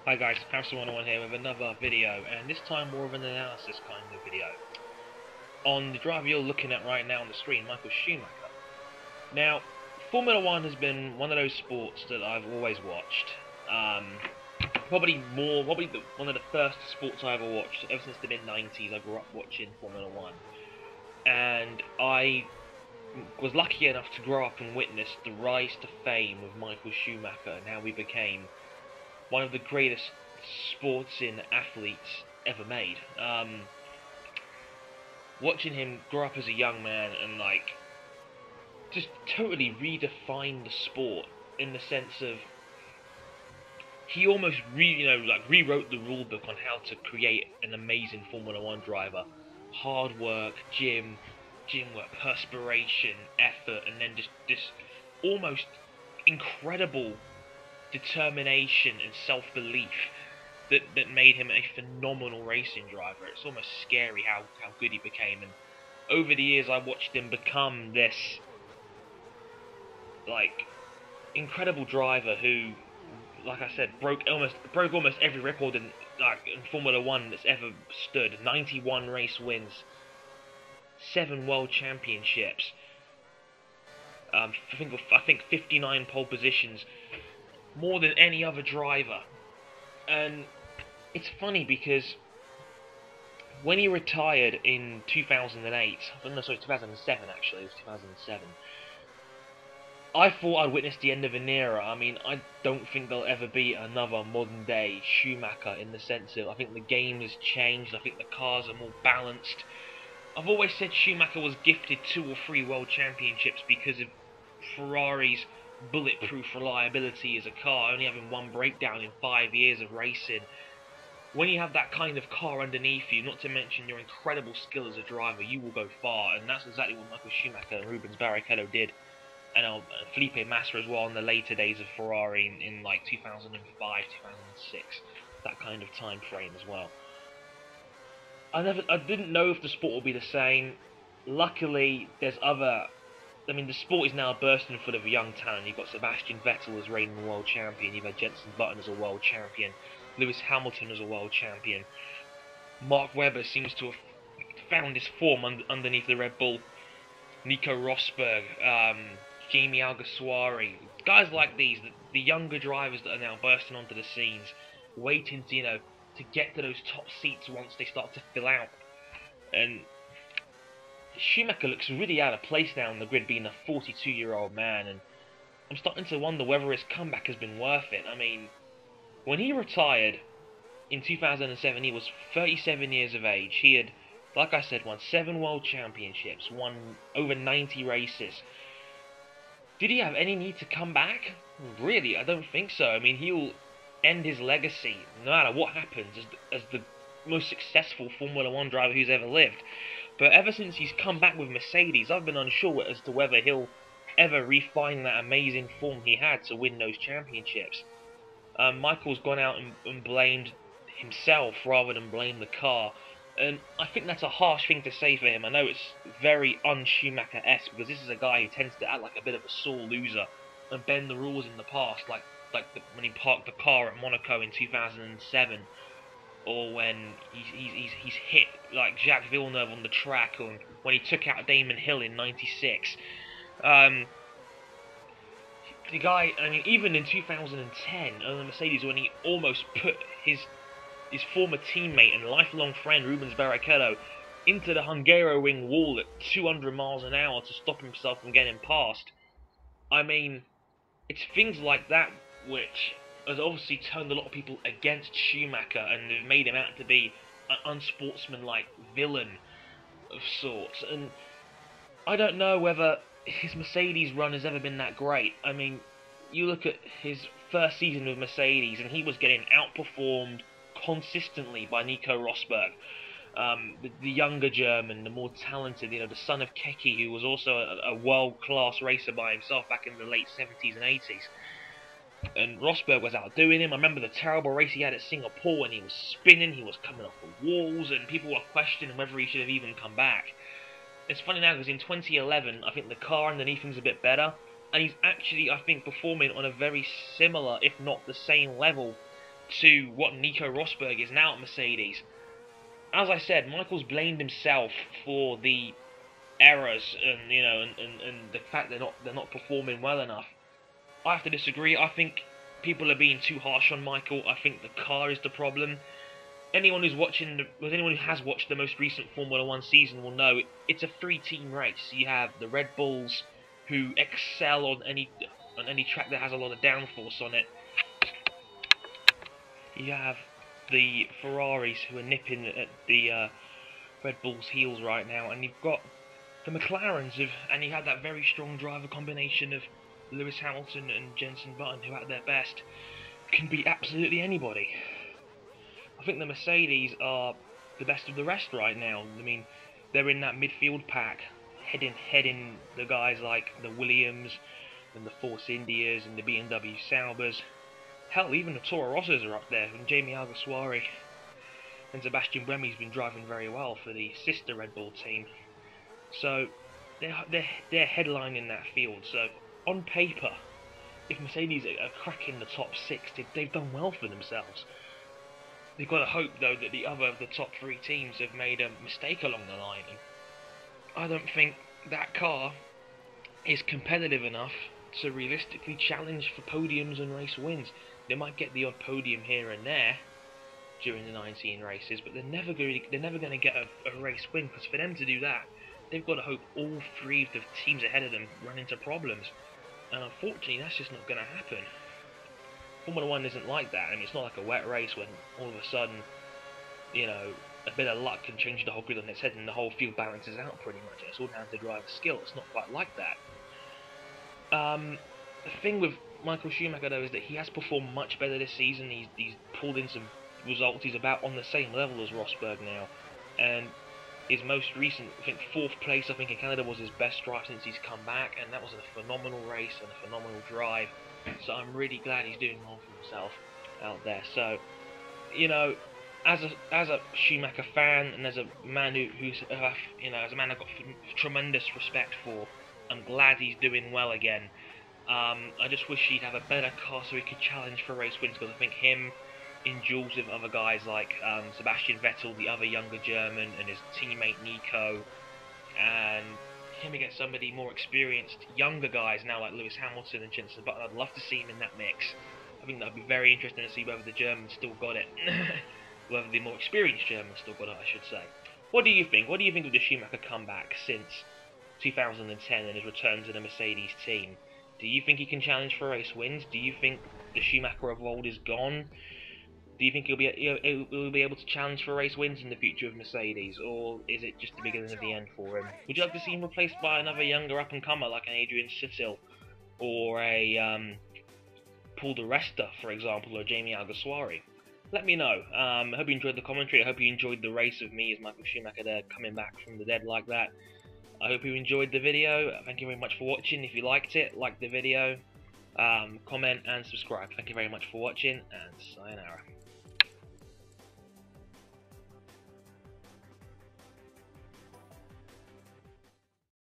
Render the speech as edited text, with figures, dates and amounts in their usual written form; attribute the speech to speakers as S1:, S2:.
S1: Hi guys, Harrison101 here with another video, and this time more of an analysis kind of video. On the driver you're looking at right now on the screen, Michael Schumacher. Now, Formula 1 has been one of those sports that I've always watched. Probably one of the first sports I ever watched, ever since the mid-90s. I grew up watching Formula 1. And I was lucky enough to grow up and witness the rise to fame of Michael Schumacher and how he became one of the greatest sportsing athletes ever made. Watching him grow up as a young man and just totally redefine the sport in the sense of he almost rewrote the rule book on how to create an amazing Formula One driver. Hard work, gym work, perspiration, effort, and then just this almost incredible determination and self-belief that made him a phenomenal racing driver. It's almost scary how good he became, and over the years I watched him become this incredible driver who, like I said, broke almost every record in Formula One that's ever stood. 91 race wins, 7 world championships. I think 59 pole positions, more than any other driver. And it's funny because when he retired in 2008, no, sorry, 2007 actually, it was 2007, I thought I'd witnessed the end of an era. I mean, I don't think there'll ever be another modern day Schumacher in the sense of, I think the game has changed, I think the cars are more balanced. I've always said Schumacher was gifted 2 or 3 world championships because of Ferrari's bulletproof reliability as a car, only having one breakdown in 5 years of racing. When you have that kind of car underneath you, not to mention your incredible skill as a driver, you will go far, and that's exactly what Michael Schumacher and Rubens Barrichello did, and Felipe Massa as well in the later days of Ferrari in 2005, 2006, that kind of time frame as well. I didn't know if the sport would be the same. Luckily, there's other. I mean, the sport is now bursting full of young talent. You've got Sebastian Vettel as reigning world champion. You've had Jenson Button as a world champion. Lewis Hamilton as a world champion. Mark Webber seems to have found his form underneath the Red Bull. Nico Rosberg, Jamie Alguersuari, guys like these, the younger drivers that are now bursting onto the scenes, waiting to get to those top seats once they start to fill out. And Schumacher looks really out of place now on the grid, being a 42-year-old man, and I'm starting to wonder whether his comeback has been worth it. I mean, when he retired in 2007, he was 37 years of age. He had, like I said, won 7 world championships, won over 90 races. Did he have any need to come back? Really, I don't think so. I mean, he'll end his legacy, no matter what happens, as the most successful Formula 1 driver who's ever lived. But ever since he's come back with Mercedes, I've been unsure as to whether he'll ever refine that amazing form he had to win those championships. Michael's gone out and blamed himself rather than blame the car, and I think that's a harsh thing to say for him. I know it's very un-Schumacher-esque, because this is a guy who tends to act like a bit of a sore loser and bend the rules in the past, when he parked the car at Monaco in 2007, or when he's hit like Jacques Villeneuve on the track, or when he took out Damon Hill in '96. The guy, I mean, even in 2010 on the Mercedes, when he almost put his former teammate and lifelong friend Rubens Barrichello into the Hungaroring wall at 200 miles an hour to stop himself from getting past. I mean, it's things like that which has obviously turned a lot of people against Schumacher and have made him out to be an unsportsmanlike villain of sorts. And I don't know whether his Mercedes run has ever been that great. I mean, you look at his first season with Mercedes and he was getting outperformed consistently by Nico Rosberg, the younger German, the more talented, the son of Keke, who was also a world-class racer by himself back in the late 70s and 80s. And Rosberg was outdoing him. I remember the terrible race he had at Singapore when he was spinning, he was coming off the walls, and people were questioning whether he should have even come back. It's funny now because in 2011, I think the car underneath him's a bit better, and he's actually, I think, performing on a very similar, if not the same level to what Nico Rosberg is now at Mercedes. As I said, Michael's blamed himself for the errors and and the fact they're not performing well enough. I have to disagree. I think people are being too harsh on Michael. I think the car is the problem. Anyone who has watched the most recent Formula One season will know it's a three-team race. You have the Red Bulls, who excel on any track that has a lot of downforce on it. You have the Ferraris, who are nipping at the Red Bull's heels right now, and you've got the McLarens, and you have that very strong driver combination of Lewis Hamilton and Jenson Button, who at their best can beat absolutely anybody. I think the Mercedes are the best of the rest right now. I mean, they're in that midfield pack, heading the guys like the Williams and the Force Indias and the BMW Saubers. Hell, even the Toro Rossos are up there, and Jamie Alguersuari and Sebastian Buemi's been driving very well for the sister Red Bull team. So they're headlining that field. So on paper, if Mercedes are cracking the top six, they've done well for themselves. They've got to hope, though, that the other of the top three teams have made a mistake along the line. And I don't think that car is competitive enough to realistically challenge for podiums and race wins. They might get the odd podium here and there during the 19 races, but they're never going to get a race win, because for them to do that, they've got to hope all three of the teams ahead of them run into problems. And unfortunately, that's just not going to happen. Formula 1 isn't like that. I mean, it's not like a wet race when all of a sudden, a bit of luck can change the whole grid on its head and the whole field balances out pretty much. It's all down to driver skill. It's not quite like that. The thing with Michael Schumacher, though, is that he has performed much better this season. He's pulled in some results. He's about on the same level as Rosberg now. And his most recent, I think, 4th place, I think, in Canada was his best drive since he's come back. And that was a phenomenal race and a phenomenal drive. So I'm really glad he's doing well for himself out there. So, as a Schumacher fan and as a man who's as a man I've got tremendous respect for, I'm glad he's doing well again. I just wish he'd have a better car so he could challenge for race wins, because I think him in duels with other guys like Sebastian Vettel, the other younger German, and his teammate Nico, and him against somebody more experienced, younger guys now like Lewis Hamilton and Jenson Button, I'd love to see him in that mix. I think that would be very interesting to see whether the Germans still got it. Whether the more experienced Germans still got it, I should say. What do you think? What do you think of the Schumacher comeback since 2010 and his return to the Mercedes team? Do you think he can challenge for race wins? Do you think the Schumacher of old is gone? Do you think he'll be able to challenge for race wins in the future of Mercedes, or is it just the beginning of the end for him? Would you like to see him replaced by another younger up-and-comer like an Adrian Sittil, or a Paul di Resta, for example, or Jamie Alguersuari? Let me know. I hope you enjoyed the commentary. I hope you enjoyed the race of me as Michael Schumacher there, coming back from the dead like that. I hope you enjoyed the video. Thank you very much for watching. If you liked it, like the video, comment and subscribe. Thank you very much for watching, and sayonara.